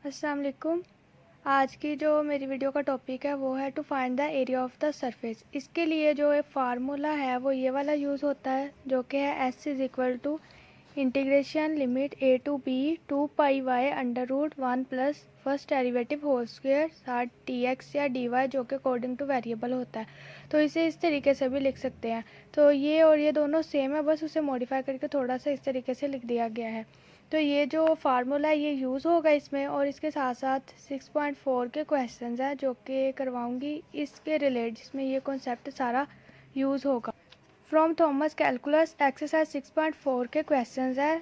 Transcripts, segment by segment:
अस्सलाम वालेकुम। आज की जो मेरी वीडियो का टॉपिक है वो है to find the area of the surface. इसके लिए जो एक फार्मूला है वो ये वाला यूज़ होता है जो कि है S is equal to integration limit A to B 2 pi Y under root 1 plus first derivative whole square साथ डी एक्स या डी वाई जो कि अकॉर्डिंग टू वेरिएबल होता है। तो इसे इस तरीके से भी लिख सकते हैं। तो ये और ये दोनों सेम है, बस उसे मॉडिफाई करके थोड़ा सा इस तरीके से लिख दिया गया है। तो ये जो फार्मूला है ये यूज़ होगा इसमें, और इसके साथ साथ 6.4 के क्वेश्चंस हैं जो कि करवाऊंगी इसके रिलेटेड, जिसमें ये कॉन्सेप्ट सारा यूज़ होगा। फ्रॉम थॉमस कैलकुलस एक्सरसाइज 6.4 के क्वेश्चंस हैं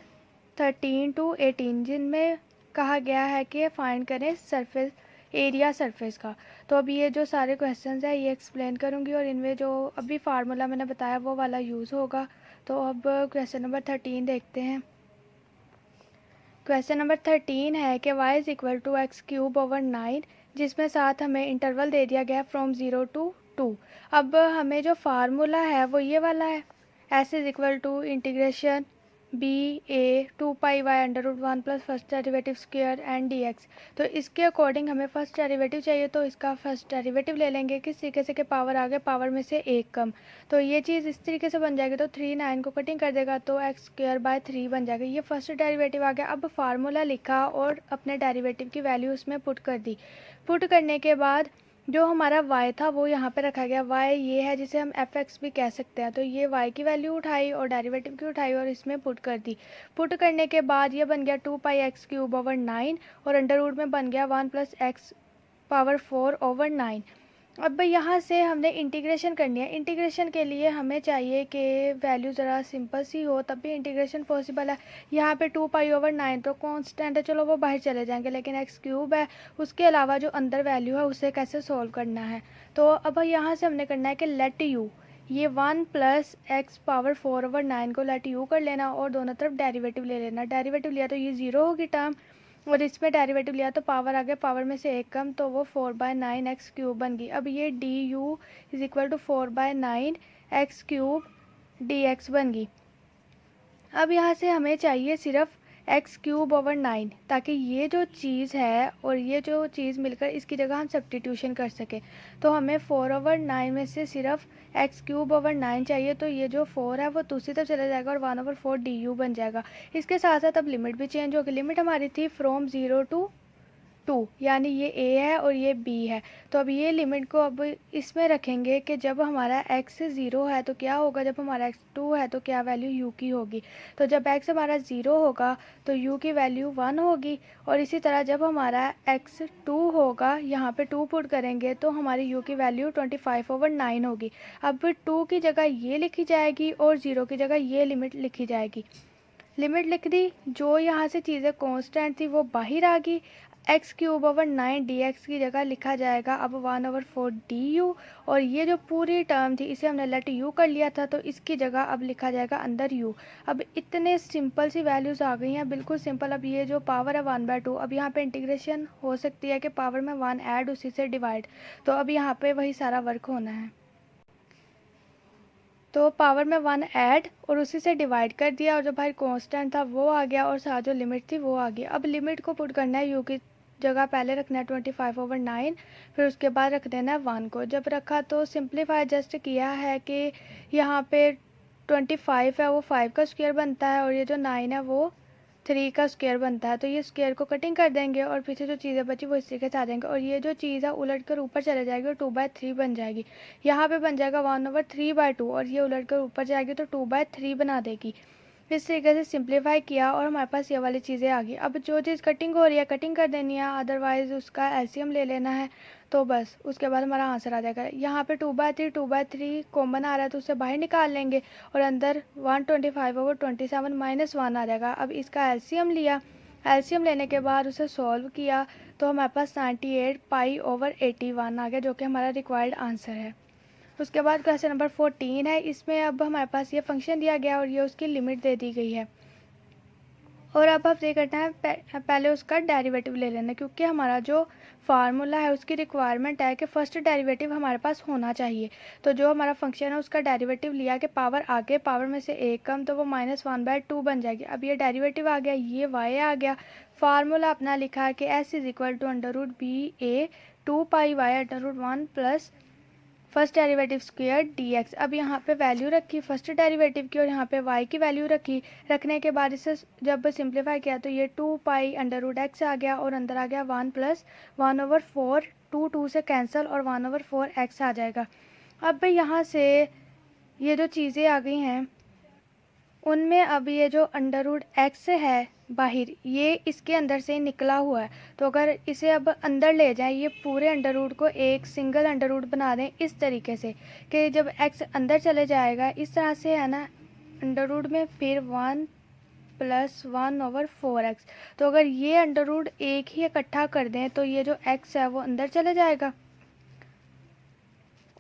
13 to 18, जिनमें कहा गया है कि फाइंड करें सरफेस एरिया सरफेस का। तो अब ये जो सारे क्वेश्चंस हैं ये एक्सप्लेन करूँगी और इनमें जो अभी फार्मूला मैंने बताया वो वाला यूज़ होगा। तो अब क्वेश्चन नंबर 13 देखते हैं। क्वेश्चन नंबर 13 है कि y is equal to X cube over 9, जिसमें साथ हमें इंटरवल दे दिया गया फ्रॉम 0 to 2। अब हमें जो फार्मूला है वो ये वाला है, s is equal to integration B A 2 pi Y under root 1 plus first derivative square and D X. तो इसके अकॉर्डिंग हमें फर्स्ट डेरिवेटिव चाहिए, तो इसका फर्स्ट डेरिवेटिव ले लेंगे। किस तरीके से कि पावर आगे पावर में से एक कम, तो ये चीज़ इस तरीके से बन जाएगी। तो 3 9 को कटिंग कर देगा तो एक्स स्क्वायर बाय 3 बन जाएगा। ये फर्स्ट डेरिवेटिव आ गया। अब फार्मूला लिखा और अपने डेरिवेटिव की वैल्यू उसमें पुट कर दी। पुट करने के बाद जो हमारा y था वो यहाँ पे रखा गया। y ये है जिसे हम fx भी कह सकते हैं। तो ये y की वैल्यू उठाई और डेरिवेटिव की उठाई और इसमें पुट कर दी। पुट करने के बाद ये बन गया 2 पाई x क्यूब ओवर 9 और अंडर रूट में बन गया 1 प्लस एक्स पावर 4 ओवर 9। अब यहाँ से हमने इंटीग्रेशन करनी है। इंटीग्रेशन के लिए हमें चाहिए कि वैल्यू ज़रा सिंपल सी हो, तब भी इंटीग्रेशन पॉसिबल है। यहाँ पे 2 पाई ओवर 9 तो कांस्टेंट है, चलो वो बाहर चले जाएंगे, लेकिन एक्स क्यूब है, उसके अलावा जो अंदर वैल्यू है उसे कैसे सोल्व करना है। तो अब यहाँ से हमने करना है कि लेट यू, ये 1 प्लस एक्स पावर 4 ओवर 9 को लेट यू कर लेना और दोनों तरफ डेरिवेटिव ले लेना। डेरिवेटिव लिया तो ये 0 होगी टर्म, और इसमें डेरिवेटिव लिया तो पावर आ गया पावर में से एक कम, तो वो 4/9 एक्स क्यूब बन गई। अब ये D U is equal to 4/9 X cube D X बन गई। अब यहाँ से हमें चाहिए सिर्फ एक्स क्यूब ओवर 9, ताकि ये जो चीज़ है और ये जो चीज़ मिलकर इसकी जगह हम सब्स्टिट्यूशन कर सकें। तो हमें 4/9 में से सिर्फ एक्स क्यूब ओवर 9 चाहिए, तो ये जो 4 है वो दूसरी तरफ चला जाएगा और 1/4 डी यू बन जाएगा। इसके साथ साथ अब लिमिट भी चेंज होगी। लिमिट हमारी थी फ्रॉम 0 to 2, यानी ये a है और ये b है। तो अब ये लिमिट को अब इसमें रखेंगे कि जब हमारा x 0 है तो क्या होगा, जब हमारा x 2 है तो क्या वैल्यू u की होगी। तो जब x हमारा 0 होगा तो u की वैल्यू 1 होगी, और इसी तरह जब हमारा x 2 होगा, यहाँ पे 2 पुट करेंगे तो हमारी u की वैल्यू 25/9 होगी। अब 2 की जगह ये लिखी जाएगी और 0 की जगह ये लिमिट लिखी जाएगी। लिमिट लिख दी, जो यहाँ से चीज़ें कांस्टेंट थी वो बाहर आ गई। X cube over 9 D x की जगह लिखा जाएगा अब 1/4 डी यू, और ये जो पूरी टर्म थी इसे हमने लेट यू कर लिया था, तो इसकी जगह अब लिखा जाएगा अंदर यू। अब इतने सिंपल सी वैल्यूज़ आ गई हैं, बिल्कुल सिंपल। अब ये जो पावर है 1/2, अब यहाँ पे इंटीग्रेशन हो सकती है कि पावर में 1 ऐड उसी से डिवाइड, तो अब यहाँ पे वही सारा वर्क होना है। तो पावर में 1 ऐड और उसी से डिवाइड कर दिया, और जो भाई कांस्टेंट था वो आ गया और साथ जो लिमिट थी वो आ गई। अब लिमिट को पुट करना है, यू की जगह पहले रखना है 25/9, फिर उसके बाद रख देना है 1 को। जब रखा तो सिंप्लीफाई जस्ट किया है कि यहाँ पे 25 है वो 5 का स्क्वायर बनता है, और ये जो 9 है वो 3 का स्क्वायर बनता है। तो ये स्क्वायर को कटिंग कर देंगे और पीछे जो चीज़ें बची वो इस तरीके से आ जाएंगे, और ये जो चीज़ है उलट कर ऊपर चले जाएगी और 2/3 बन जाएगी। यहाँ पे बन जाएगा 1/3/2, और ये उलट कर ऊपर जाएगी तो 2/3 बना देगी। इस तरीके से सिंप्लीफाई किया और हमारे पास ये वाली चीज़ें आ गई। अब जो चीज़ कटिंग हो रही है कटिंग कर देनी है, अदरवाइज़ उसका एलसीएम ले लेना है, तो बस उसके बाद हमारा आंसर आ जाएगा। यहाँ पे 2/3 कॉमन आ रहा है तो उसे बाहर निकाल लेंगे, और अंदर 125/27 -1 आ जाएगा। अब इसका एलसीएम लिया, एलसीएम लेने के बाद उसे सॉल्व किया तो हमारे पास 98π/81 आ गया, जो कि हमारा रिक्वायर्ड आंसर है। उसके बाद क्वेश्चन नंबर 14 है। इसमें अब हमारे पास ये फंक्शन दिया गया और ये उसकी लिमिट दे दी गई है। और अब हमें करना है पहले उसका डेरिवेटिव ले लेना, क्योंकि हमारा जो फार्मूला है उसकी रिक्वायरमेंट है कि फर्स्ट डेरिवेटिव हमारे पास होना चाहिए। तो जो हमारा फंक्शन है उसका डेरिवेटिव लिया कि पावर आगे पावर में से एक कम, तो वो -1/2 बन जाएगी। अब ये डेरिवेटिव आ गया, ये वाई आ गया। फार्मूला अपना लिखा है कि s = √BA 2πy/1 plus first derivative square dx। अब यहाँ पे वैल्यू रखी फर्स्ट डेरिवेटिव की और यहाँ पे y की वैल्यू रखी। रखने के बाद इसे जब सिंप्लीफाई किया तो ये 2π√x आ गया और अंदर आ गया 1 + 1/4, 2 से कैंसिल और 1/4x आ जाएगा। अब यहाँ से ये जो चीज़ें आ गई हैं उनमें अब ये जो √x है बाहर, ये इसके अंदर से निकला हुआ है। तो अगर इसे अब अंदर ले जाएं, ये पूरे अंडर को एक सिंगल अंडर बना दें इस तरीके से कि जब x अंदर चले जाएगा इस तरह से है ना अंडर में, फिर 1 + 1/4x। तो अगर ये अंडर एक ही इकट्ठा कर दें तो ये जो x है वो अंदर चले जाएगा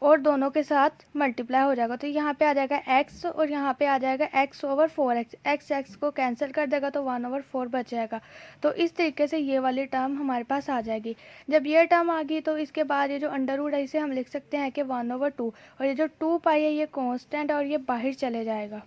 और दोनों के साथ मल्टीप्लाई हो जाएगा। तो यहाँ पे आ जाएगा x और यहाँ पे आ जाएगा x/4x। x को कैंसिल कर देगा तो 1/4 बच जाएगा। तो इस तरीके से ये वाली टर्म हमारे पास आ जाएगी। जब ये टर्म आ गई तो इसके बाद ये जो अंडर है इसे हम लिख सकते हैं कि 1/2, और ये जो 2π है ये कांस्टेंट और ये बाहर चले जाएगा।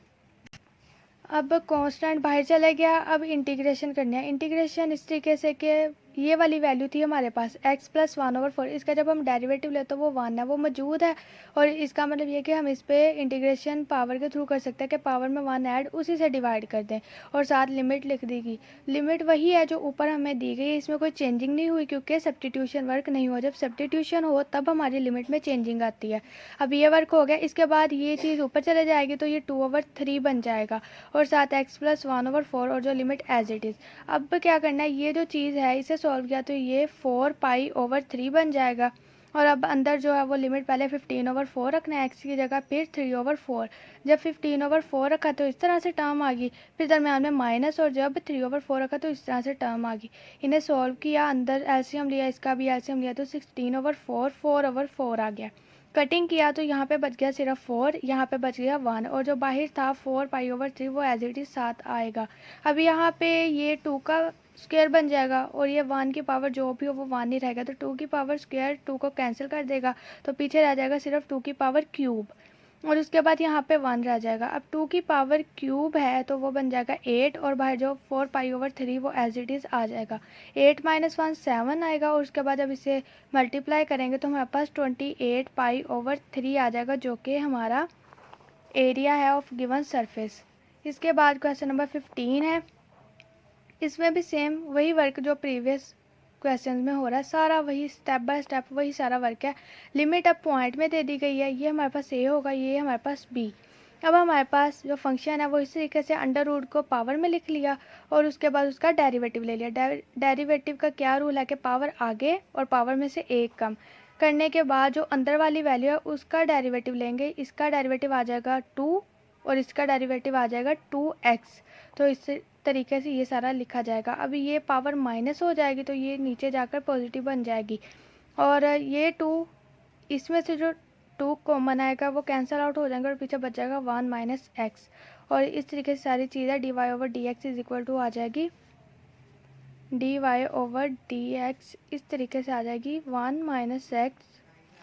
अब कांस्टेंट बाहर चले गया। अब इंटीग्रेशन करना है। इंटीग्रेशन इस तरीके से कि ये वाली वैल्यू थी हमारे पास x + 1/4, इसका जब हम डेरिवेटिव लेते तो वो 1 है, वो मौजूद है। और इसका मतलब ये कि हम इस पे इंटीग्रेशन पावर के थ्रू कर सकते हैं कि पावर में 1 ऐड उसी से डिवाइड कर दें और साथ लिमिट लिख देगी। लिमिट वही है जो ऊपर हमें दी गई है, इसमें कोई चेंजिंग नहीं हुई क्योंकि सब्सटीट्यूशन वर्क नहीं हुआ। जब सब्सटीट्यूशन हो तब हमारी लिमिट में चेंजिंग आती है। अब ये वर्क हो गया। इसके बाद ये चीज़ ऊपर चले जाएगी तो ये 2/3 बन जाएगा और साथ x + 1/4 और जो लिमिट एज इट इज़। अब क्या करना है, ये जो चीज़ है इसे सॉल्व किया तो ये 4π/3 बन जाएगा। और अब अंदर जो है वो लिमिट पहले 15/4 रखना है x की जगह, फिर 3/4। जब 15/4 रखा तो इस तरह से टर्म आ गई, फिर दरम्यान में माइनस, और जब 3/4 रखा तो इस तरह से टर्म आ गई। इन्हें सॉल्व किया, अंदर एलसीएम लिया, इसका भी एलसीएम लिया तो 16/4 4/4 आ गया। कटिंग किया तो यहाँ पे बच गया सिर्फ 4, यहाँ पे बच गया 1, और जो बाहर था 4π/3 वो एज इट इज़ साथ आएगा। अब यहाँ पे ये 2 का स्क्वायर बन जाएगा और ये 1 की पावर जो भी हो वो 1 ही रहेगा। तो 2 की पावर स्क्वायर 2 को कैंसिल कर देगा तो पीछे रह जाएगा सिर्फ 2 की पावर क्यूब, और उसके बाद यहाँ पे 1 रह जाएगा। अब 2 की पावर क्यूब है तो वो बन जाएगा 8, और बाहर जो 4π/3 वो एज इट इज़ आ जाएगा। 8 - 1 7 आएगा, और उसके बाद जब इसे मल्टीप्लाई करेंगे तो हमारे पास 28π/3 आ जाएगा, जो कि हमारा एरिया है ऑफ गिवन सरफेस। इसके बाद क्वेश्चन नंबर 15 है। इसमें भी सेम वही वर्क जो प्रीवियस क्वेश्चन में हो रहा है, सारा वही स्टेप बाय स्टेप वही सारा वर्क है। लिमिट अब पॉइंट में दे दी गई है, ये हमारे पास ए होगा, ये हमारे पास बी। अब हमारे पास जो फंक्शन है वो इस तरीके से अंडर को पावर में लिख लिया और उसके बाद उसका डेरिवेटिव ले लिया। डेरिवेटिव का क्या रूल है कि पावर आगे और पावर में से एक कम करने के बाद जो अंदर वाली वैल्यू है उसका डेरिवेटिव लेंगे। इसका डेरिवेटिव आ जाएगा 2 और इसका डेरिवेटिव आ जाएगा 2x। तो इस तरीके से ये सारा लिखा जाएगा। अभी ये पावर माइनस हो जाएगी तो ये नीचे जाकर पॉजिटिव बन जाएगी, और ये 2 इसमें से जो 2 कॉमन आएगा वो कैंसिल आउट हो जाएगा और पीछे बच जाएगा 1 - x। और इस तरीके से सारी चीज़ें dy/dx = आ जाएगी dy/dx इस तरीके से आ जाएगी 1 -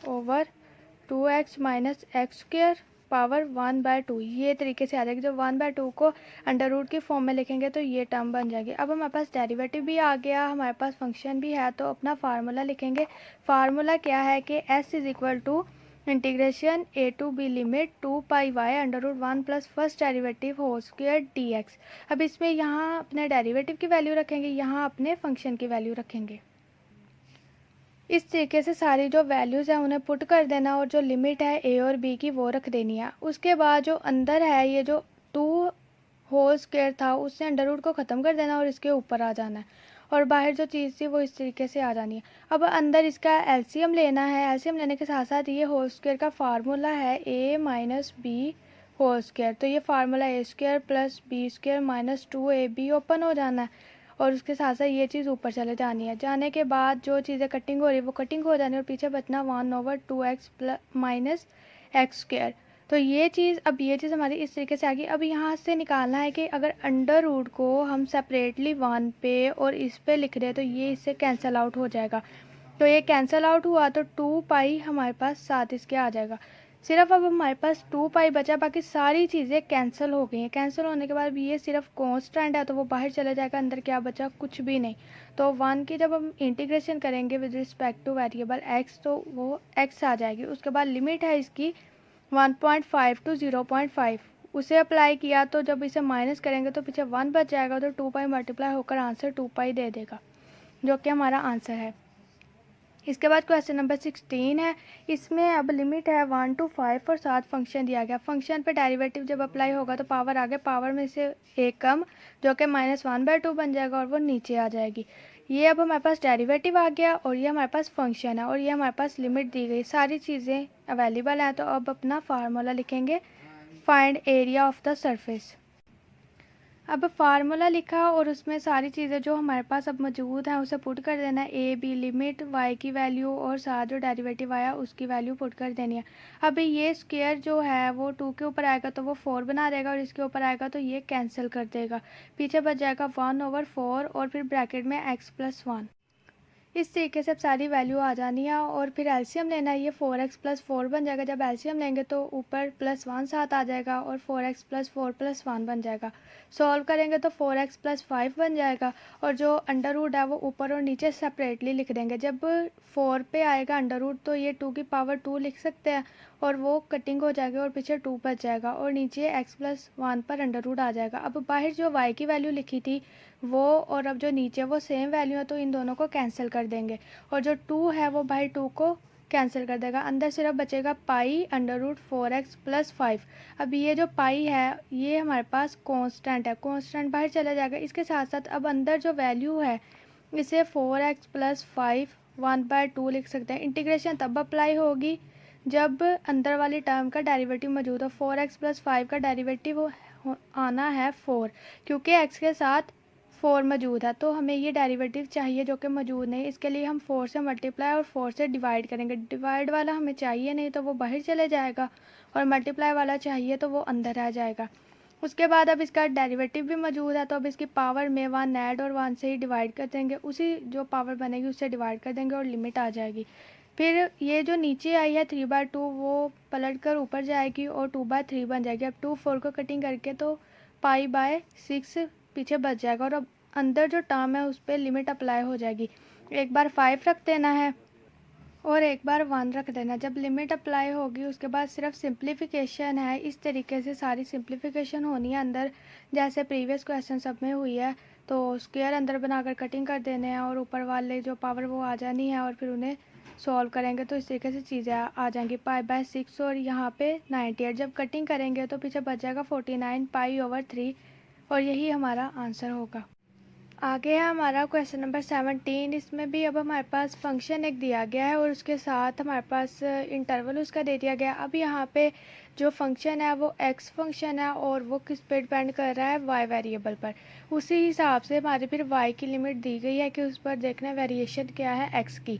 x/2x - x² पावर 1/2। ये तरीके से आ जाएगी। जब 1/2 को अंडर की फॉर्म में लिखेंगे तो ये टर्म बन जाएगी। अब हमारे पास डेरिवेटिव भी आ गया, हमारे पास फंक्शन भी है, तो अपना फार्मूला लिखेंगे। फार्मूला क्या है कि s = integration a to b limit 2πy/1 plus first derivative whole square dx। अब इसमें यहाँ अपने डेरिवेटिव की वैल्यू रखेंगे, यहाँ अपने फंक्शन की वैल्यू रखेंगे। इस तरीके से सारी जो वैल्यूज़ हैं उन्हें पुट कर देना और जो लिमिट है ए और बी की वो रख देनी है। उसके बाद जो अंदर है ये जो 2 होल स्क्वायर था उससे अंडर रूट को ख़त्म कर देना और इसके ऊपर आ जाना है, और बाहर जो चीज़ थी वो इस तरीके से आ जानी है। अब अंदर इसका एलसीएम लेना है। एलसीएम लेने के साथ साथ ये होल स्क्वायर का फार्मूला है a - b होल स्क्वायर। तो ये formula a² + b² - 2ab open हो जाना है, और उसके साथ साथ ये चीज़ ऊपर चले जानी है। जाने के बाद जो चीज़ें कटिंग हो रही है वो कटिंग हो जानी है और पीछे बचना 1/2x - x²। तो ये चीज़ हमारी इस तरीके से आ गई। अब यहाँ से निकालना है कि अगर अंडर रूट को हम सेपरेटली 1 पे और इस पे लिख रहे हैं तो ये इससे कैंसिल आउट हो जाएगा। तो ये कैंसिल आउट हुआ तो 2 पाई हमारे पास साथ इसके आ जाएगा। सिर्फ अब हमारे पास 2 पाई बचा, बाकी सारी चीज़ें कैंसिल हो गई हैं। कैंसिल होने के बाद ये सिर्फ कांस्टेंट है तो वो बाहर चला जाएगा, अंदर क्या बचा, कुछ भी नहीं। तो 1 की जब हम इंटीग्रेशन करेंगे with respect two variable x तो वो x आ जाएगी। उसके बाद लिमिट है इसकी 1.5 टू 0.5, उसे अप्लाई किया तो जब इसे माइनस करेंगे तो पीछे 1 बच जाएगा, तो 2 पाई मल्टीप्लाई होकर आंसर 2 पाई दे देगा, जो कि हमारा आंसर है। इसके बाद क्वेश्चन नंबर 16 है। इसमें अब लिमिट है 1 टू 5 और साथ फंक्शन दिया गया। फंक्शन पे डेरिवेटिव जब अप्लाई होगा तो पावर आगे, पावर में से एक कम जो कि -1/2 बन जाएगा और वो नीचे आ जाएगी। ये अब हमारे पास डेरिवेटिव आ गया और ये हमारे पास फंक्शन है और ये हमारे पास लिमिट दी गई, सारी चीज़ें अवेलेबल हैं। तो अब अपना फार्मूला लिखेंगे, find area of the surface. अब फार्मूला लिखा और उसमें सारी चीज़ें जो हमारे पास अब मौजूद हैं उसे पुट कर देना है। ए बी लिमिट वाई की वैल्यू और साथ जो डेरिवेटिव आया उसकी वैल्यू पुट कर देनी है। अब ये स्क्वायर जो है वो 2 के ऊपर आएगा तो वो 4 बना देगा और इसके ऊपर आएगा तो ये कैंसिल कर देगा, पीछे बच जाएगा 1/4 और फिर ब्रैकेट में x+1। इस तरीके से अब सारी वैल्यू आ जानी है और फिर एलसीएम लेना है। ये 4x+4 बन जाएगा। जब एलसीएम लेंगे तो ऊपर +1 साथ आ जाएगा और 4x+4+1 बन जाएगा। सॉल्व करेंगे तो 4x+5 बन जाएगा और जो अंडर रूट है वो ऊपर और नीचे सेपरेटली लिख देंगे। जब 4 पे आएगा अंडर रूट तो ये 2 की पावर 2 लिख सकते हैं और वो कटिंग हो जाएगी और पीछे 2 बच जाएगा और नीचे x+1 पर अंडर रूट आ जाएगा। अब बाहर जो y की वैल्यू लिखी थी वो और अब जो नीचे वो सेम वैल्यू है तो इन दोनों को कैंसिल कर देंगे और जो 2 है वो बाहर 2 को कैंसिल कर देगा। अंदर सिर्फ बचेगा पाई √4x+5। अब ये जो पाई है ये हमारे पास कांस्टेंट है, कांस्टेंट बाहर चला जाएगा। इसके साथ साथ अब अंदर जो वैल्यू है इसे 4x+5 1/2 लिख सकते हैं। इंटीग्रेशन तब अप्लाई होगी जब अंदर वाली टर्म का डेरिवेटिव मौजूद हो। 4x+5 का डेरिवेटिव आना है 4, क्योंकि x के साथ 4 मौजूद है तो हमें ये डेरिवेटिव चाहिए जो कि मौजूद नहीं। इसके लिए हम 4 से मल्टीप्लाई और 4 से डिवाइड करेंगे। डिवाइड वाला हमें चाहिए नहीं तो वो बाहर चले जाएगा और मल्टीप्लाई वाला चाहिए तो वो अंदर आ जाएगा। उसके बाद अब इसका डेरिवेटिव भी मौजूद है तो अब इसकी पावर में 1 ऐड और 1 से ही डिवाइड कर देंगे, उसी जो पावर बनेगी उससे डिवाइड कर देंगे और लिमिट आ जाएगी। फिर ये जो नीचे आई है 3/2 वो पलट कर ऊपर जाएगी और 2/3 बन जाएगी। अब 2 4 को कटिंग करके तो π/6 पीछे बच जाएगा और अब अंदर जो टर्म है उस पर लिमिट अप्लाई हो जाएगी। एक बार 5 रख देना है और एक बार 1 रख देना। जब लिमिट अप्लाई होगी उसके बाद सिर्फ सिंप्लीफिकेशन है। इस तरीके से सारी सिंप्लीफिकेशन होनी है अंदर, जैसे प्रीवियस क्वेश्चन सब में हुई है। तो स्क्वायर अंदर बनाकर कटिंग कर देने हैं और ऊपर वाले जो पावर वो आ जानी है और फिर उन्हें सॉल्व करेंगे तो इस तरीके से चीज़ें आ जाएंगी। π/6 और यहाँ पे 98। जब कटिंग करेंगे तो पीछे बच जाएगा 49 π/3 और यही हमारा आंसर होगा। आगे है हमारा क्वेश्चन नंबर 17। इसमें भी अब हमारे पास फंक्शन एक दिया गया है और उसके साथ हमारे पास इंटरवल उसका दे दिया गया। अब यहाँ पे जो फंक्शन है वो x फंक्शन है और वो किस पे डिपेंड कर रहा है, y वेरिएबल पर। उसी हिसाब से हमारे फिर y की लिमिट दी गई है कि उस पर देखना वेरिएशन क्या है x की।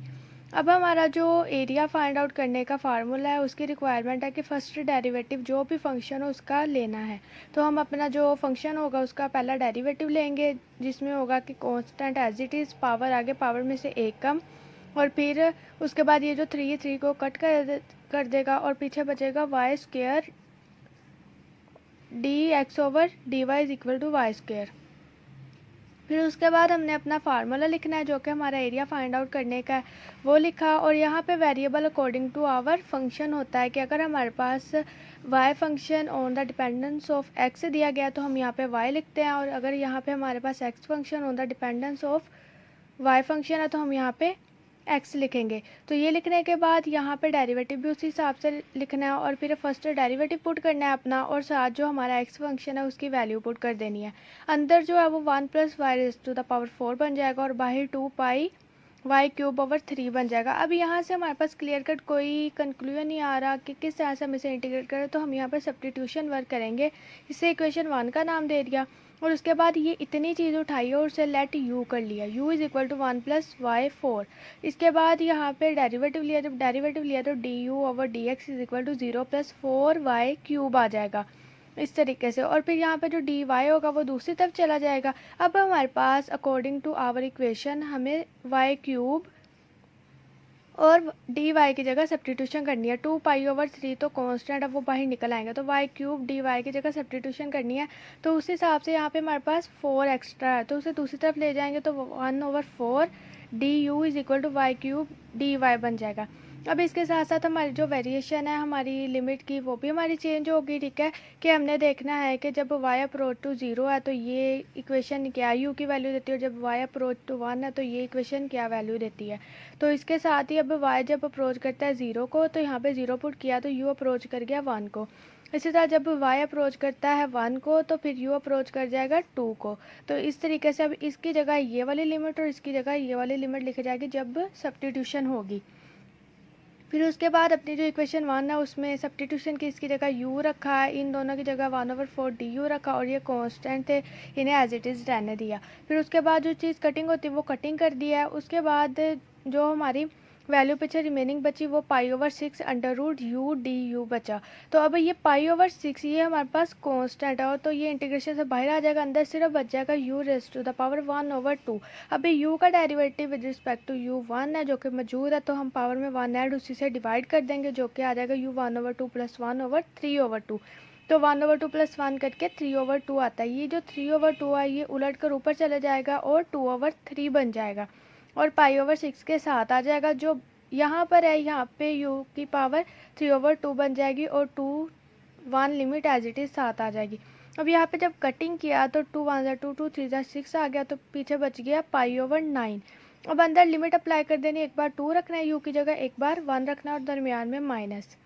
अब हमारा जो एरिया फाइंड आउट करने का फार्मूला है उसकी रिक्वायरमेंट है कि फर्स्ट डेरिवेटिव जो भी फंक्शन हो उसका लेना है। तो हम अपना जो फंक्शन होगा उसका पहला डेरिवेटिव लेंगे जिसमें होगा कि constant as it is, power आगे पावर में से एक कम और फिर उसके बाद ये जो 3 को कट कर देगा और पीछे बचेगा y² dx/dy = y²। फिर उसके बाद हमने अपना फार्मूला लिखना है जो कि हमारा एरिया फाइंड आउट करने का है वो लिखा। और यहाँ पे variable according to our function होता है कि अगर हमारे पास y function on the dependence of x दिया गया तो हम यहाँ पे y लिखते हैं और अगर यहाँ पे हमारे पास x function on the dependence of y function है तो हम यहाँ पे x लिखेंगे। तो ये लिखने के बाद यहाँ पे डेरिवेटिव भी उसी हिसाब से लिखना है और फिर फर्स्ट डेरिवेटिव पुट करना है अपना और साथ जो हमारा x फंक्शन है उसकी वैल्यू पुट कर देनी है। अंदर जो है वो 1 + y⁴ बन जाएगा और बाहर 2 पाई वाई क्यूब ओवर 3 बन जाएगा। अब यहाँ से हमारे पास क्लियर कट कोई कंक्लूजन नहीं आ रहा कि किस तरह से हम इसे इंटीग्रेट करें, तो हम यहाँ पर सब्स्टिट्यूशन वर्क करेंगे। इसे इक्वेशन 1 का नाम दे दिया और उसके बाद ये इतनी चीज़ उठाई और उसे लेट यू कर लिया, u is equal to 1 plus Y 4। इसके बाद यहाँ पे डेरिवेटिव लिया, जब डेरिवेटिव लिया तो d u over d x is equal to 0 plus 4 y cube आ जाएगा इस तरीके से। और फिर यहाँ पे जो डी वाई होगा वो दूसरी तरफ चला जाएगा। अब हमारे पास अकॉर्डिंग टू आवर इक्वेशन हमें वाई क्यूब और डी वाई की जगह सब्स्टिट्यूशन करनी है। 2 पाई ओवर 3 तो कांस्टेंट, अब वो बाहर निकल आएंगे, तो वाई क्यूब डी वाई की जगह सब्स्टिट्यूशन करनी है। तो उस हिसाब से यहाँ पे हमारे पास 4 एक्स्ट्रा है, तो उसे दूसरी तरफ ले जाएंगे तो 1/4 D U is equal to Y cube D Y बन जाएगा। अब इसके साथ साथ हमारी जो वेरिएशन है हमारी लिमिट की वो भी हमारी चेंज होगी। ठीक है, कि हमने देखना है कि जब y अप्रोच टू 0 है तो ये इक्वेशन क्या u की वैल्यू देती है, और जब y अप्रोच टू 1 है तो ये इक्वेशन क्या वैल्यू देती है। तो इसके साथ ही अब y जब अप्रोच करता है 0 को तो यहाँ पे 0 पुट किया तो u अप्रोच कर गया 1 को। इसी तरह जब y अप्रोच करता है 1 को तो फिर u अप्रोच कर जाएगा 2 को। तो इस तरीके से अब इसकी जगह ये वाली लिमिट और इसकी जगह ये वाली लिमिट लिखी जाएगी जब सब्स्टिट्यूशन होगी। फिर उसके बाद अपनी जो इक्वेशन 1 है उसमें सब्स्टिट्यूशन की इसकी जगह u रखा है, इन दोनों की जगह 1/4 डी यू रखा और ये कांस्टेंट थे, इन्हें एज इट इज़ रहने दिया। फिर उसके बाद जो चीज़ कटिंग होती है वो कटिंग कर दिया है। उसके बाद जो हमारी वैल्यू पीछे रिमेनिंग बची वो पाई/6 under root u d u बचा। तो अब ये पाई/6 ये हमारे पास कांस्टेंट है और तो ये इंटीग्रेशन से बाहर आ जाएगा, अंदर सिर्फ बच जाएगा u raise to the power 1/2। अभी u का derivative with respect to u 1 है जो कि मौजूद है, तो हम पावर में 1 ऐड उसी से डिवाइड कर देंगे जो कि आ जाएगा u 1/2 प्लस 1/3/2। तो 1/2 प्लस 1 करके 3/2 आता है। ये जो 3/2 है ये उलट कर ऊपर चले जाएगा और 2/3 बन जाएगा और पाई/6 के साथ आ जाएगा। जो यहाँ पर है यहाँ पे u की पावर 3/2 बन जाएगी और 1 लिमिट एज इट इज़ साथ आ जाएगी। अब यहाँ पे जब कटिंग किया तो 2 1 ज़ा 2 2 3 ज़ा 6 आ गया, तो पीछे बच गया पाई/9। अब अंदर लिमिट अप्लाई कर देनी, एक बार 2 रखना है u की जगह, एक बार 1 रखना है और दरमियान में माइनस।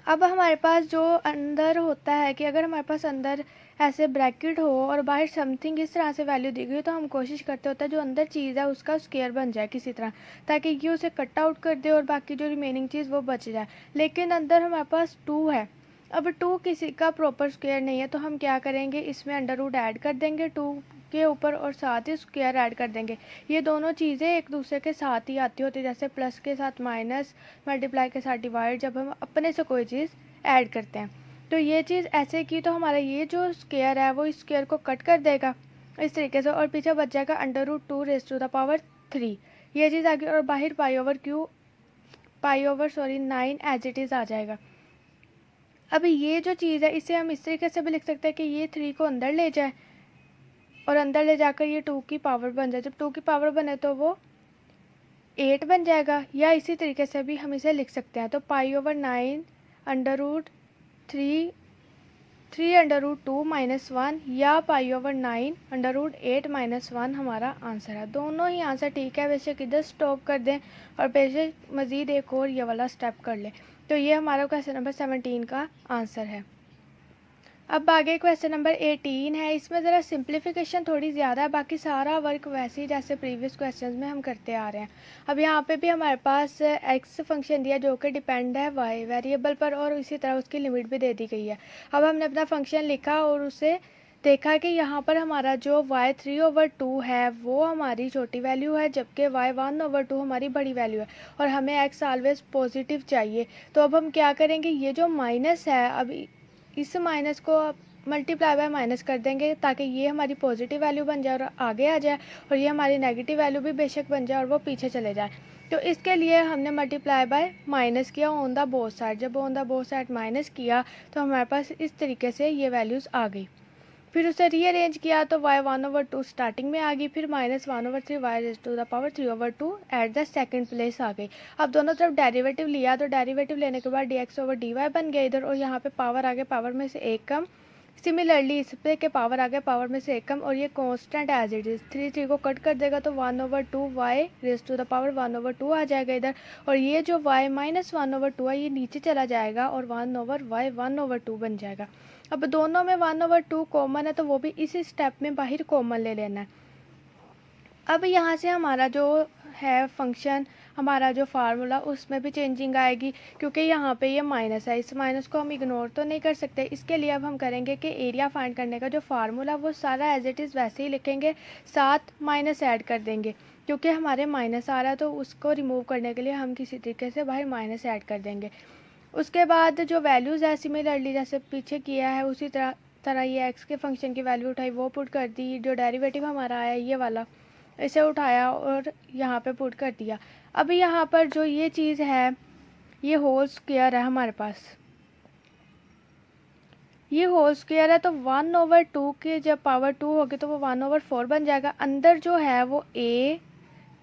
अब हमारे पास जो अंदर होता है कि अगर हमारे पास अंदर ऐसे ब्रैकेट हो और बाहर समथिंग इस तरह से वैल्यू दी गई तो हम कोशिश करते होते हैं जो अंदर चीज़ है उसका स्क्वायर बन जाए किसी तरह, ताकि ये उसे कट आउट कर दे और बाकी जो रिमेनिंग चीज़ वो बच जाए। लेकिन अंदर हमारे पास 2 है, अब 2 किसी का प्रॉपर स्क्वायर नहीं है, तो हम क्या करेंगे इसमें अंडर रूट ऐड कर देंगे 2 के ऊपर और साथ ही स्क्वायर ऐड कर देंगे। ये दोनों चीज़ें एक दूसरे के साथ ही आती होती, जैसे प्लस के साथ माइनस, मल्टीप्लाई के साथ डिवाइड, जब हम अपने से कोई चीज़ ऐड करते हैं। तो ये चीज़ ऐसे की तो हमारा ये जो स्क्वायर है वो इस स्क्वायर को कट कर देगा इस तरीके से और पीछे बच जाएगा under root 2 raise to the power 3। ये चीज़ आ गई और बाहर पाई/9 एज इट इज़ आ जाएगा। अब ये जो चीज़ है इसे हम इस तरीके से भी लिख सकते हैं कि ये 3 को अंदर ले जाए और अंदर ले जाकर ये 2 की पावर बन जाए। जब 2 की पावर बने तो वो 8 बन जाएगा, या इसी तरीके से भी हम इसे लिख सकते हैं। तो पाई/9 अंडर रूट 3 अंडर रूट 2 -1 या पाई/9 अंडर रूट 8 -1 हमारा आंसर है। दोनों ही आंसर ठीक है, बेशक इधर स्टॉप कर दें और बेशक मज़ीद एक और ये वाला स्टेप कर लें। तो ये हमारा क्वेश्चन नंबर 17 का आंसर है। अब आगे क्वेश्चन नंबर 18 है। इसमें ज़रा सिंप्लीफिकेशन थोड़ी ज़्यादा है, बाकी सारा वर्क वैसे ही जैसे प्रीवियस क्वेश्चंस में हम करते आ रहे हैं। अब यहाँ पे भी हमारे पास एक्स फंक्शन दिया जो कि डिपेंड है वाई वेरिएबल पर और इसी तरह उसकी लिमिट भी दे दी गई है। अब हमने अपना फंक्शन लिखा और उसे देखा कि यहाँ पर हमारा जो y 3/2 है वो हमारी छोटी वैल्यू है, जबकि y 1/2 हमारी बड़ी वैल्यू है और हमें x ऑलवेज पॉजिटिव चाहिए। तो अब हम क्या करेंगे, ये जो माइनस है अब इस माइनस को मल्टीप्लाई बाय माइनस कर देंगे ताकि ये हमारी पॉजिटिव वैल्यू बन जाए और आगे आ जाए और ये हमारी नेगेटिव वैल्यू भी बेशक बन जाए और वो पीछे चले जाए। तो इसके लिए हमने मल्टीप्लाई बाय माइनस किया ऑन द बोथ साइड। जब on the both side minus किया तो हमारे पास इस तरीके से ये वैल्यूज़ आ गई। फिर उसे रीअरेंज किया तो y 1/2 स्टार्टिंग में आ गई, फिर -1/3 y raise to the power 3/2 at the second place आ गई। अब दोनों तरफ डेरिवेटिव लिया तो डेरिवेटिव लेने के बाद dx/dy बन गया इधर, और यहाँ पे पावर आ गया पावर में से एक कम। सिमिलरली इस पे के पावर आ गया पावर में से एक कम और ये कांस्टेंट एज इट इज़ 3 को कट कर देगा तो 1/2 y raise to the power 1/2 आ जाएगा इधर, और ये जो y -1/2 है ये नीचे चला जाएगा और 1/y 1/2 बन जाएगा। अब दोनों में 1/2 कॉमन है तो वो भी इसी स्टेप में बाहर कॉमन ले लेना है। अब यहाँ से हमारा जो है फंक्शन, हमारा जो फार्मूला, उसमें भी चेंजिंग आएगी, क्योंकि यहाँ पे ये माइनस है, इस माइनस को हम इग्नोर तो नहीं कर सकते। इसके लिए अब हम करेंगे कि एरिया फाइंड करने का जो फार्मूला वो सारा एज इट इज़ वैसे ही लिखेंगे, साथ माइनस ऐड कर देंगे, क्योंकि हमारे माइनस आ रहा है तो उसको रिमूव करने के लिए हम किसी तरीके से बाहर माइनस ऐड कर देंगे। उसके बाद जो वैल्यूज़ है सिमिलरली जैसे पीछे किया है उसी तरह ये एक्स के फंक्शन की वैल्यू उठाई, वो पुट कर दी, जो डेरिवेटिव हमारा आया ये वाला इसे उठाया और यहाँ पे पुट कर दिया। अभी यहाँ पर जो ये चीज़ है ये होल स्क्वायर है हमारे पास, ये होल स्क्वायर है तो 1/2 की जब पावर 2 होगी तो वो 1/4 बन जाएगा। अंदर जो है वो a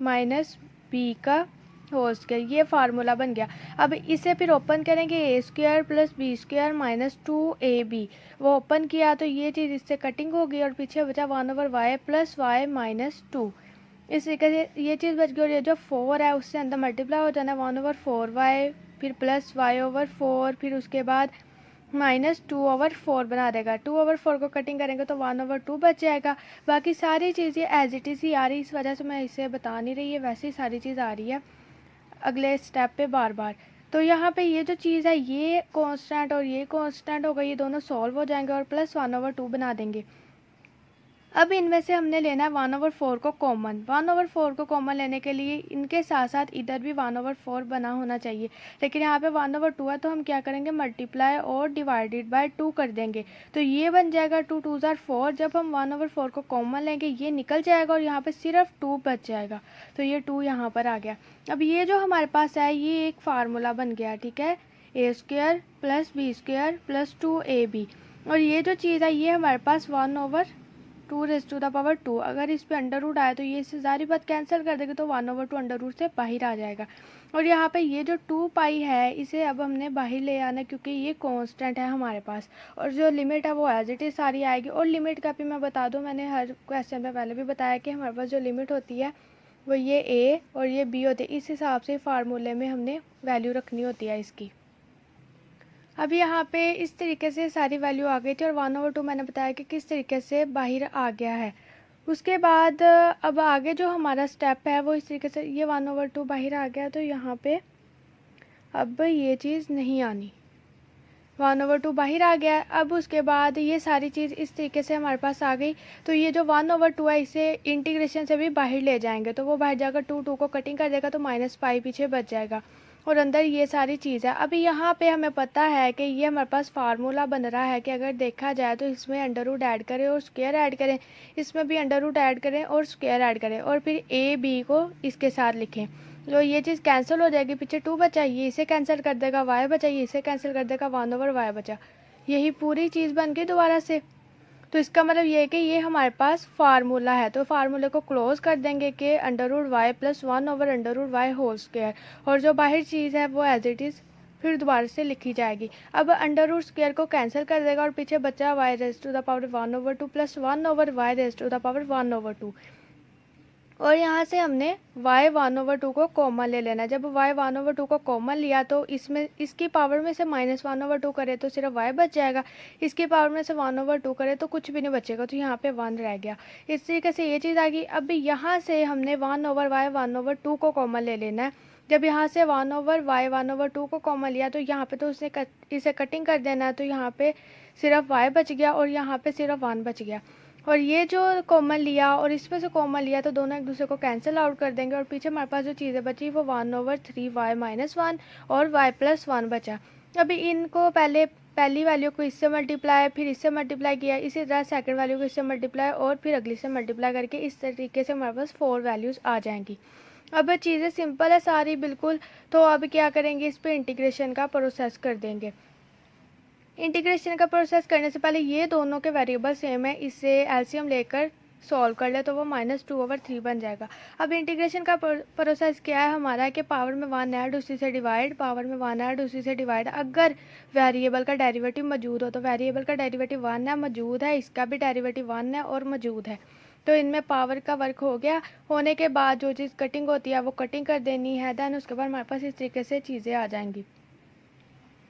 माइनस बी का होल स्क्वायर, ये फार्मूला बन गया। अब इसे फिर ओपन करेंगे, a square plus B square minus 2ab, वो ओपन किया तो ये चीज़ इससे कटिंग होगी और पीछे बचा 1/y प्लस वाई माइनस 2। इस तरीके से ये चीज़ बच गई और ये जो 4 है उससे अंदर मल्टीप्लाई हो जाना है 1/4y, फिर प्लस y/4, फिर उसके बाद माइनस 2/4 बना देगा। 2/4 को कटिंग करेंगे तो 1/2 बच जाएगा। बाकी सारी चीज़ें एज इट इज़ ही आ रही, इस वजह से मैं इसे बता नहीं रही है, वैसे ही सारी चीज़ आ रही है अगले स्टेप पे बार बार। तो यहाँ पे ये जो चीज़ है ये कांस्टेंट और ये कांस्टेंट होगा, ये दोनों सॉल्व हो जाएंगे और प्लस 1/2 बना देंगे। अब इनमें से हमने लेना है 1/4 को कॉमन। 1/4 को कॉमन लेने के लिए इनके साथ साथ इधर भी 1/4 बना होना चाहिए, लेकिन यहाँ पे 1/2 है तो हम क्या करेंगे, मल्टीप्लाई और डिवाइडेड बाय 2 कर देंगे, तो ये बन जाएगा 2 2 ज़ार 4। जब हम 1/4 को कॉमन लेंगे ये निकल जाएगा और यहाँ पे सिर्फ 2 बच जाएगा, तो ये 2 यहाँ पर आ गया। अब ये जो हमारे पास है ये एक फार्मूला बन गया, ठीक है, a square plus B square plus 2ab, और ये जो चीज़ है ये हमारे पास 1/2 अगर इस पे अंडर रूट आया तो ये इससे सारी बात कैंसिल कर देंगे तो 1/2 अंडर रूट से बाहर आ जाएगा। और यहाँ पे ये जो 2 पाई है इसे अब हमने बाहर ले आना, क्योंकि ये कांस्टेंट है हमारे पास, और जो लिमिट है वो एज इट इज़ सारी आएगी। और लिमिट का भी मैं बता दूँ, मैंने हर क्वेश्चन में पहले भी बताया कि हमारे पास जो लिमिट होती है वो ये a और ये b होती है, इस हिसाब से फार्मूले में हमने वैल्यू रखनी होती है इसकी। अब यहाँ पे इस तरीके से सारी वैल्यू आ गई थी और 1/2 मैंने बताया कि किस तरीके से बाहर आ गया है। उसके बाद अब आगे जो हमारा स्टेप है वो इस तरीके से, ये 1/2 बाहर आ गया तो यहाँ पे अब ये चीज़ नहीं आनी, 1/2 बाहर आ गया। अब उसके बाद ये सारी चीज़ इस तरीके से हमारे पास आ गई, तो ये जो 1/2 है इसे इंटीग्रेशन से भी बाहर ले जाएंगे तो वो बाहर जाकर 2 को कटिंग कर देगा तो -पाई पीछे बच जाएगा और अंदर ये सारी चीज़ है। अभी यहाँ पे हमें पता है कि ये हमारे पास फार्मूला बन रहा है कि अगर देखा जाए तो इसमें अंडर रूट ऐड करें और स्क्वायर ऐड करें, इसमें भी अंडर रूट ऐड करें और स्क्वायर ऐड करें, और फिर a b को इसके साथ लिखें, जो ये चीज़ कैंसिल हो जाएगी, पीछे 2 बचा ये इसे कैंसिल कर देगा, y बचा ये इसे कैंसिल कर देगा, 1/y बचा, यही पूरी चीज़ बन गई दोबारा से। तो इसका मतलब ये है कि ये हमारे पास फार्मूला है, तो फार्मूले को क्लोज कर देंगे कि √y plus 1/√y whole square, और जो बाहर चीज़ है वो एज इट इज़ फिर दोबारा से लिखी जाएगी। अब अंडर रूट स्क्वायर को कैंसिल कर देगा और पीछे बचा y⁻1/2 प्लस 1/y⁻1/2, और यहाँ से हमने y1/2 को कॉमन ले लेना। जब y1/2 को कॉमन लिया तो इसमें इसकी पावर में से -1/2 करे तो सिर्फ y बच जाएगा, इसकी पावर में से 1/2 करे तो कुछ भी नहीं बचेगा, तो यहाँ पे 1 रह गया। इस तरीके से ये चीज़ आ गई। अब यहाँ से हमने 1/y 1/2 को कॉमन ले लेना है। जब यहाँ से 1/y 1/2 को कॉमन लिया तो यहाँ पे तो उसने इसे कटिंग कर देना है, तो यहाँ पे सिर्फ y बच गया और यहाँ पे सिर्फ 1 बच गया। और ये जो कॉमन लिया और इसमें से कॉमन लिया तो दोनों एक दूसरे को कैंसिल आउट कर देंगे, और पीछे हमारे पास जो चीज़ें बची वो 1/3y-1 और y+1 बचा। अभी इनको पहली वैल्यू को इससे मल्टीप्लाई, फिर इससे मल्टीप्लाई किया, इसी तरह सेकंड वैल्यू को इससे मल्टीप्लाई और फिर अगली से मल्टीप्लाई करके इस तरीके से हमारे पास 4 वैल्यूज़ आ जाएंगी। अब चीज़ें सिंपल है सारी बिल्कुल, तो अब क्या करेंगे, इस पर इंटीग्रेशन का प्रोसेस कर देंगे। इंटीग्रेशन का प्रोसेस करने से पहले ये दोनों के वेरिएबल सेम है, इससे एलसीएम लेकर सॉल्व कर ले तो वो -2/3 बन जाएगा। अब इंटीग्रेशन का प्रोसेस क्या है हमारा कि पावर में 1 ऐड उसी से डिवाइड, पावर में 1 ऐड उसी से डिवाइड। अगर वेरिएबल का डेरिवेटिव मौजूद हो तो वेरिएबल का डेरिवेटिव 1 है, मौजूद है, इसका भी डेरिवेटिव 1 है और मौजूद है, तो इनमें पावर का वर्क हो गया। होने के बाद जो चीज़ कटिंग होती है वो कटिंग कर देनी है, दैन उसके बाद हमारे पास इस तरीके से चीज़ें आ जाएंगी।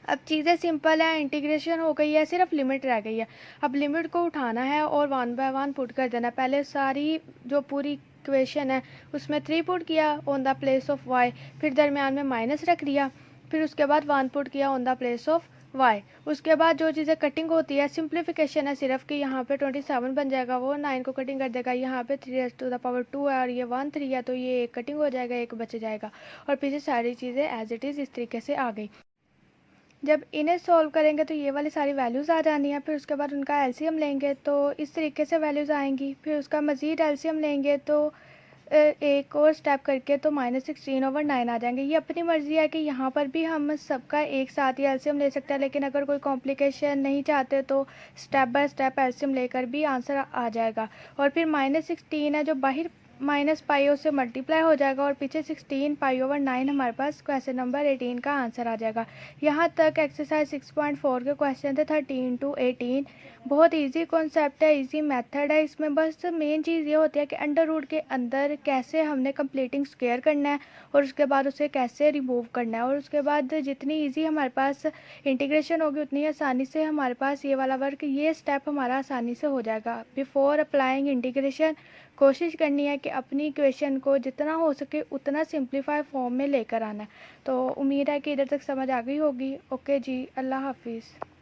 अब चीज़ें सिंपल है, इंटीग्रेशन हो गई है, सिर्फ लिमिट रह गई है। अब लिमिट को उठाना है और 1 बाय 1 पुट कर देना। पहले सारी जो पूरी इक्वेशन है उसमें 3 पुट किया on the place of y, फिर दरमियान में माइनस रख दिया, फिर उसके बाद 1 पुट किया on the place of y। उसके बाद जो चीज़ें कटिंग होती है, सिंप्लीफिकेशन है सिर्फ कि यहाँ पे 27 बन जाएगा, वो 9 को कटिंग कर देगा। यहाँ पे 3⁻² है और ये 1 3 है, तो ये एक कटिंग हो जाएगा, एक बच जाएगा और पीछे सारी चीज़ें एज इट इज़ इस तरीके से आ गई। जब इन्हें सॉल्व करेंगे तो ये वाली सारी वैल्यूज़ आ जानी है। फिर उसके बाद उनका एलसीएम लेंगे तो इस तरीके से वैल्यूज़ आएंगी। फिर उसका मज़ीद एलसीएम लेंगे तो एक और स्टेप करके तो -16/9 आ जाएंगे। ये अपनी मर्ज़ी है कि यहाँ पर भी हम सबका एक साथ ही एलसीएम ले सकते हैं, लेकिन अगर कोई कॉम्प्लिकेशन नहीं चाहते तो स्टेप बाय स्टेप एलसीएम लेकर भी आंसर आ जाएगा। और फिर -16 है जो बाहर माइनस पाई से मल्टीप्लाई हो जाएगा और पीछे 16π/9 हमारे पास क्वेश्चन नंबर 18 का आंसर आ जाएगा। यहाँ तक एक्सरसाइज 6.4 के क्वेश्चन थे 13 to 18। बहुत इजी कॉन्सेप्ट है, इजी मेथड है। इसमें बस मेन चीज़ ये होती है कि अंडर रूट के अंदर कैसे हमने कंप्लीटिंग स्क्वायर करना है और उसके बाद उसे कैसे रिमूव करना है, और उसके बाद जितनी ईजी हमारे पास इंटीग्रेशन होगी उतनी आसानी से हमारे पास ये वाला वर्क, ये स्टेप हमारा आसानी से हो जाएगा। बिफोर अप्लाइंग इंटीग्रेशन कोशिश करनी है कि अपनी इक्वेशन को जितना हो सके उतना सिंप्लीफाई फॉर्म में लेकर आना है। तो उम्मीद है कि इधर तक समझ आ गई होगी। ओके जी, अल्लाह हाफिज़।